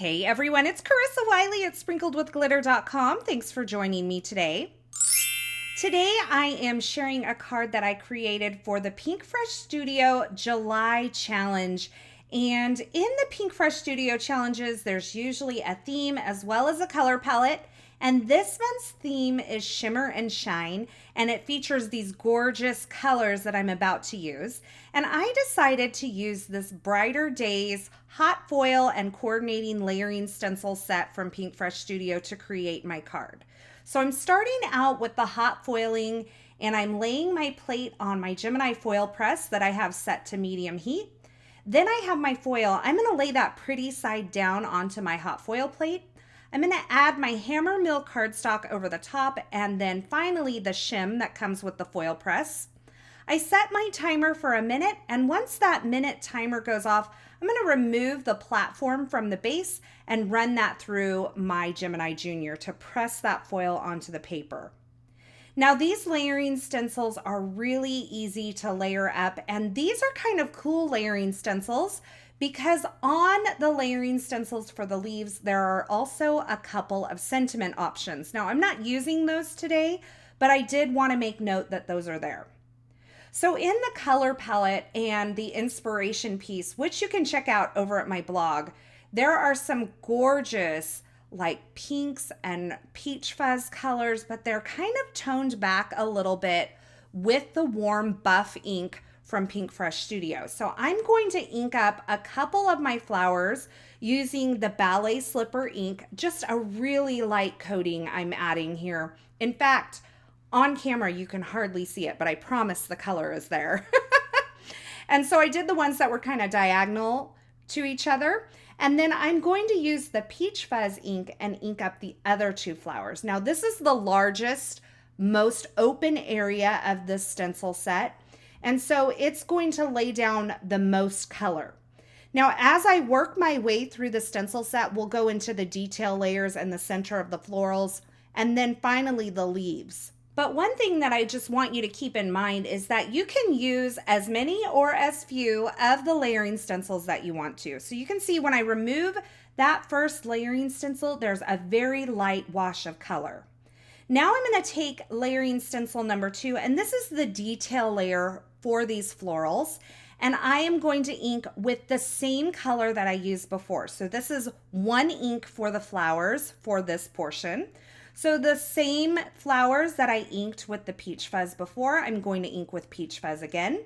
Hey everyone, it's Carissa Wiley at sprinkledwithglitter.com. Thanks for joining me today. Today I am sharing a card that I created for the Pinkfresh Studio July Challenge. And in the Pinkfresh Studio Challenges, there's usually a theme as well as a color palette. And this month's theme is Shimmer and Shine, and it features these gorgeous colors that I'm about to use. And I decided to use this Brighter Days hot foil and coordinating layering stencil set from Pinkfresh Studio to create my card. So I'm starting out with the hot foiling, and I'm laying my plate on my Gemini foil press that I have set to medium heat. Then I have my foil. I'm going to lay that pretty side down onto my hot foil plate. I'm going to add my hammer mill cardstock over the top, and then finally the shim that comes with the foil press. I set my timer for a minute, and once that minute timer goes off, I'm going to remove the platform from the base and run that through my Gemini Junior to press that foil onto the paper. Now these layering stencils are really easy to layer up, and these are kind of cool layering stencils because on the layering stencils for the leaves, there are also a couple of sentiment options. Now I'm not using those today, but I did want to make note that those are there. So in the color palette and the inspiration piece, which you can check out over at my blog, there are some gorgeous like pinks and peach fuzz colors, but they're kind of toned back a little bit with the warm buff ink from Pinkfresh Studio. So I'm going to ink up a couple of my flowers using the Ballet Slipper ink, just a really light coating I'm adding here. In fact, on camera you can hardly see it, but I promise the color is there. And so I did the ones that were kind of diagonal to each other. And then I'm going to use the Peach Fuzz ink and ink up the other two flowers. Now this is the largest, most open area of this stencil set. And so it's going to lay down the most color. Now, as I work my way through the stencil set, we'll go into the detail layers and the center of the florals, and then finally the leaves. But one thing that I just want you to keep in mind is that you can use as many or as few of the layering stencils that you want to. So you can see when I remove that first layering stencil, there's a very light wash of color. Now I'm going to take layering stencil number 2, and this is the detail layer for these florals, and I am going to ink with the same color that I used before. So this is one ink for the flowers for this portion. So the same flowers that I inked with the Peach Fuzz before, I'm going to ink with Peach Fuzz again.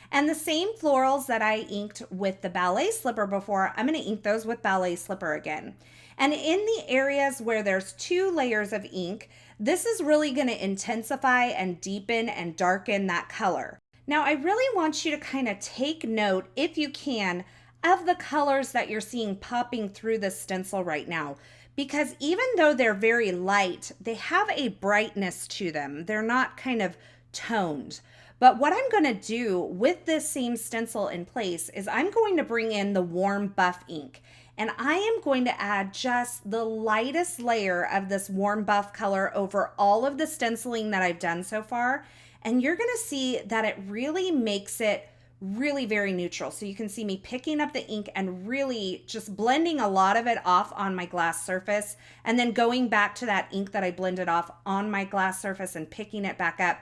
And the same florals that I inked with the Ballet Slipper before, I'm going to ink those with Ballet Slipper again. And in the areas where there's 2 layers of ink, this is really going to intensify and deepen and darken that color. Now, I really want you to kind of take note, if you can, of the colors that you're seeing popping through the stencil right now. Because even though they're very light, they have a brightness to them. They're not kind of toned. But what I'm going to do with this same stencil in place is I'm going to bring in the warm buff ink. And I am going to add just the lightest layer of this warm buff color over all of the stenciling that I've done so far. And you're going to see that it really makes it really very neutral. So you can see me picking up the ink and really just blending a lot of it off on my glass surface, and then going back to that ink that I blended off on my glass surface and picking it back up.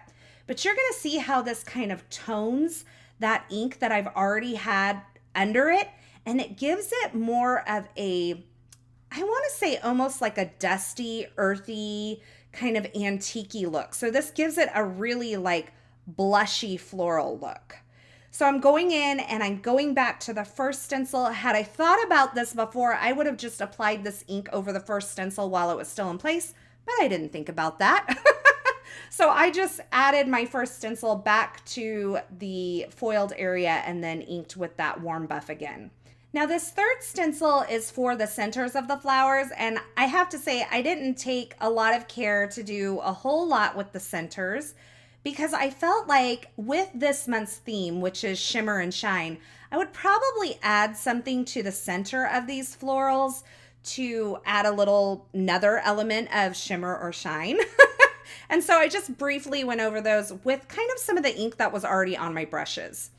But you're going to see how this kind of tones that ink that I've already had under it, and it gives it more of a, I want to say almost like a dusty, earthy, kind of antique-y look. So this gives it a really like blushy floral look. So I'm going in and I'm going back to the first stencil. Had I thought about this before, I would have just applied this ink over the first stencil while it was still in place, but I didn't think about that. So I just added my first stencil back to the foiled area and then inked with that warm buff again. Now this third stencil is for the centers of the flowers, and I have to say I didn't take a lot of care to do a whole lot with the centers because I felt like with this month's theme, which is Shimmer and Shine, I would probably add something to the center of these florals to add a little another element of shimmer or shine. And so I just briefly went over those with kind of some of the ink that was already on my brushes.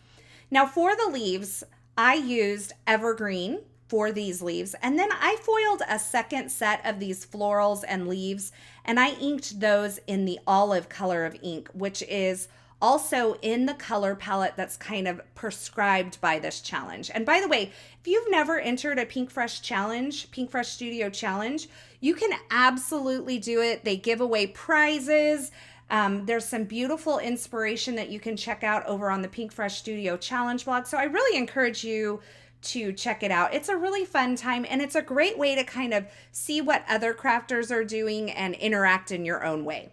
Now for the leaves, I used Evergreen for these leaves. And then I foiled a second set of these florals and leaves, and I inked those in the olive color of ink, which is also in the color palette that's kind of prescribed by this challenge. And by the way, if you've never entered a Pinkfresh challenge, Pinkfresh Studio challenge, you can absolutely do it. They give away prizes. There's some beautiful inspiration that you can check out over on the Pinkfresh Studio challenge blog. So I really encourage you to check it out. It's a really fun time, and it's a great way to kind of see what other crafters are doing and interact in your own way.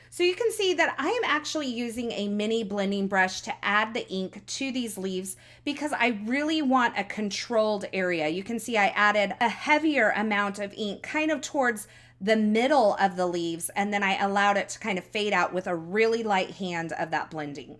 So you can see that I am actually using a mini blending brush to add the ink to these leaves because I really want a controlled area. You can see I added a heavier amount of ink kind of towards the middle of the leaves, and then I allowed it to kind of fade out with a really light hand of that blending.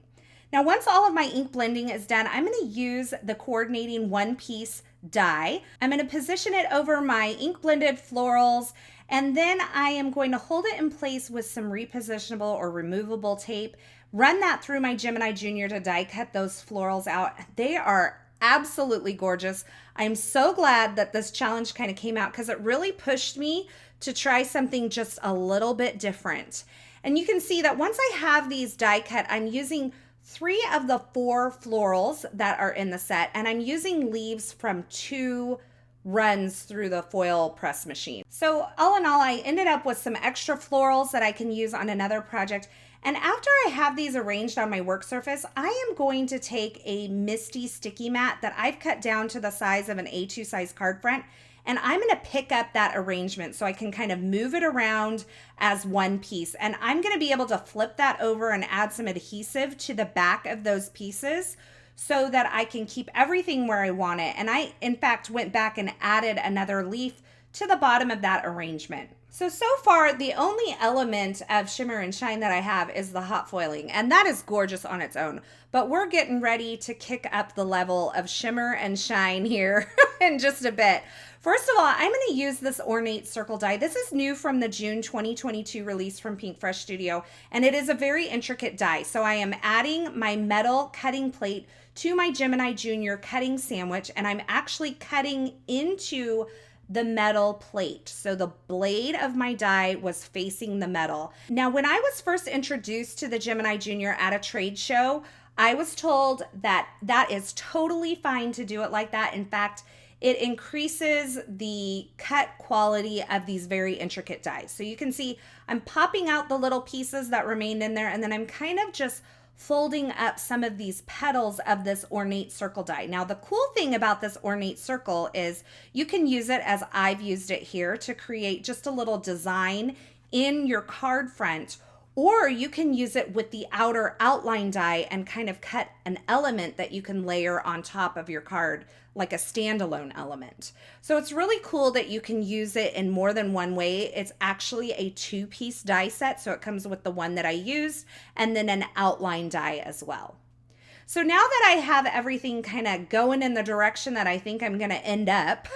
Now, once all of my ink blending is done, I'm going to use the coordinating one-piece die. I'm going to position it over my ink blended florals, and then I am going to hold it in place with some repositionable or removable tape, run that through my Gemini Junior to die cut those florals out. They are absolutely gorgeous. I'm so glad that this challenge kind of came out because it really pushed me to try something just a little bit different. And you can see that once I have these die cut, I'm using 3 of the 4 florals that are in the set, and I'm using leaves from 2 runs through the foil press machine. So all in all, I ended up with some extra florals that I can use on another project. And after I have these arranged on my work surface, I am going to take a Misty sticky mat that I've cut down to the size of an A2 size card front, and I'm going to pick up that arrangement so I can kind of move it around as one piece. And I'm going to be able to flip that over and add some adhesive to the back of those pieces so that I can keep everything where I want it. And I, in fact, went back and added another leaf to the bottom of that arrangement. So far, the only element of Shimmer and Shine that I have is the hot foiling, and that is gorgeous on its own. But we're getting ready to kick up the level of Shimmer and Shine here in just a bit. First of all, I'm going to use this Ornate circle die. This is new from the June 2022 release from Pinkfresh Studio, and it is a very intricate die. So I am adding my metal cutting plate to my Gemini Junior cutting sandwich, and I'm actually cutting into the metal plate. So the blade of my die was facing the metal. Now, when I was first introduced to the Gemini Junior at a trade show, I was told that that is totally fine to do it like that. In fact, it increases the cut quality of these very intricate dies. So you can see I'm popping out the little pieces that remained in there, and then I'm kind of just folding up some of these petals of this Ornate circle die. Now, the cool thing about this Ornate circle is you can use it as I've used it here to create just a little design in your card front, or you can use it with the outer outline die and kind of cut an element that you can layer on top of your card, like a standalone element. So it's really cool that you can use it in more than one way. It's actually a 2-piece die set, so it comes with the one that I used and then an outline die as well. So now that I have everything kind of going in the direction that I think I'm going to end up,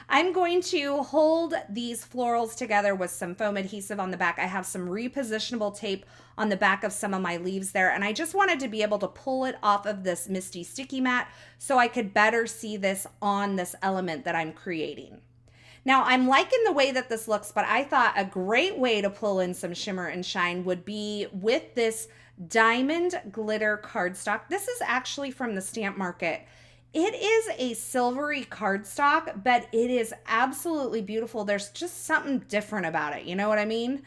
I'm going to hold these florals together with some foam adhesive on the back. I have some repositionable tape on the back of some of my leaves there, and I just wanted to be able to pull it off of this Misty sticky mat so I could better see this on this element that I'm creating. Now, I'm liking the way that this looks, but I thought a great way to pull in some Shimmer and Shine would be with this diamond glitter cardstock. This is actually from the Stamp Market. It is a silvery cardstock, but it is absolutely beautiful. There's just something different about it. You know what I mean?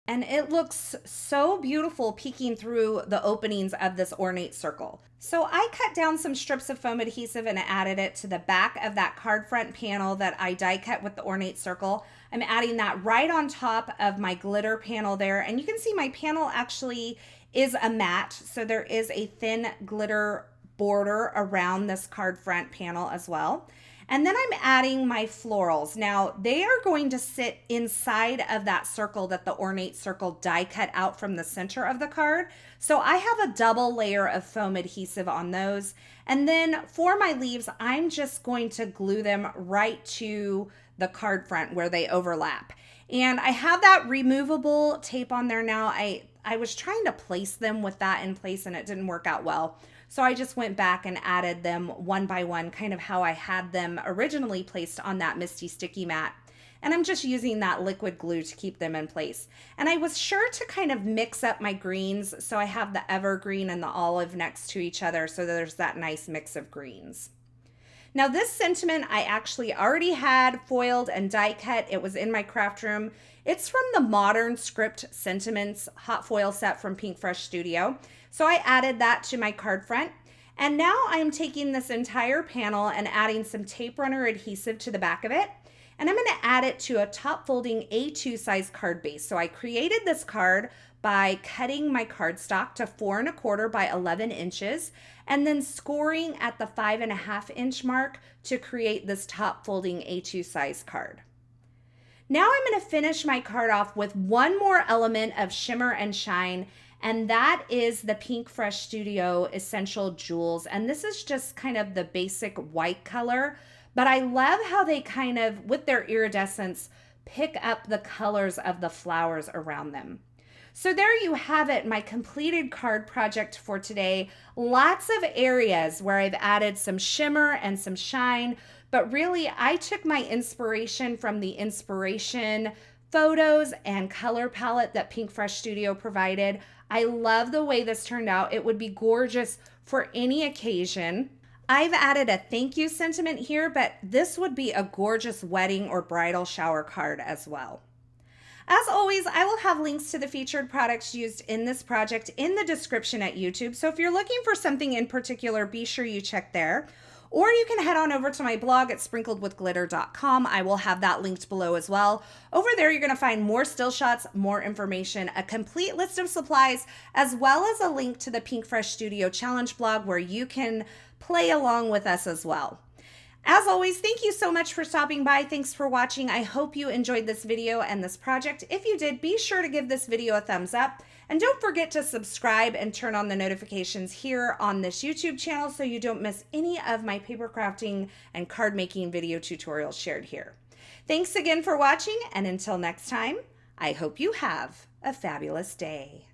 And it looks so beautiful peeking through the openings of this Ornate circle. So I cut down some strips of foam adhesive and added it to the back of that card front panel that I die cut with the Ornate circle. I'm adding that right on top of my glitter panel there. And you can see my panel actually is a matte. So there is a thin glitter border around this card front panel as well. And then I'm adding my florals. Now, they are going to sit inside of that circle that the Ornate circle die cut out from the center of the card. So I have a double layer of foam adhesive on those. And then for my leaves, I'm just going to glue them right to the card front where they overlap. And I have that removable tape on there now. I was trying to place them with that in place and it didn't work out well. So I just went back and added them one by one, kind of how I had them originally placed on that Misty sticky mat. And I'm just using that liquid glue to keep them in place. And I was sure to kind of mix up my greens, so I have the Evergreen and the olive next to each other, so there's that nice mix of greens. Now this sentiment I actually already had foiled and die cut. It was in my craft room. It's from the Modern Script Sentiments hot foil set from Pinkfresh Studio. So I added that to my card front. And now I am taking this entire panel and adding some tape runner adhesive to the back of it. And I'm going to add it to a top folding A2 size card base. So I created this card by cutting my cardstock to 4 1/4 by 11 inches and then scoring at the 5.5 inch mark to create this top folding A2 size card. Now I'm going to finish my card off with one more element of shimmer and shine, and that is the Pinkfresh Studio Essential Jewels. And this is just kind of the basic white color, but I love how they kind of, with their iridescence, pick up the colors of the flowers around them. So there you have it, my completed card project for today. Lots of areas where I've added some shimmer and some shine, but really I took my inspiration from the inspiration photos and color palette that Pinkfresh Studio provided. I love the way this turned out. It would be gorgeous for any occasion. I've added a thank you sentiment here, but this would be a gorgeous wedding or bridal shower card as well. As always, I will have links to the featured products used in this project in the description at YouTube. So if you're looking for something in particular, be sure you check there. Or you can head on over to my blog at sprinkledwithglitter.com. I will have that linked below as well. Over there, you're going to find more still shots, more information, a complete list of supplies, as well as a link to the Pinkfresh Studio Challenge blog where you can play along with us as well. As always, thank you so much for stopping by. Thanks for watching. I hope you enjoyed this video and this project. If you did, be sure to give this video a thumbs up. And don't forget to subscribe and turn on the notifications here on this YouTube channel so you don't miss any of my paper crafting and card making video tutorials shared here. Thanks again for watching, and until next time, I hope you have a fabulous day.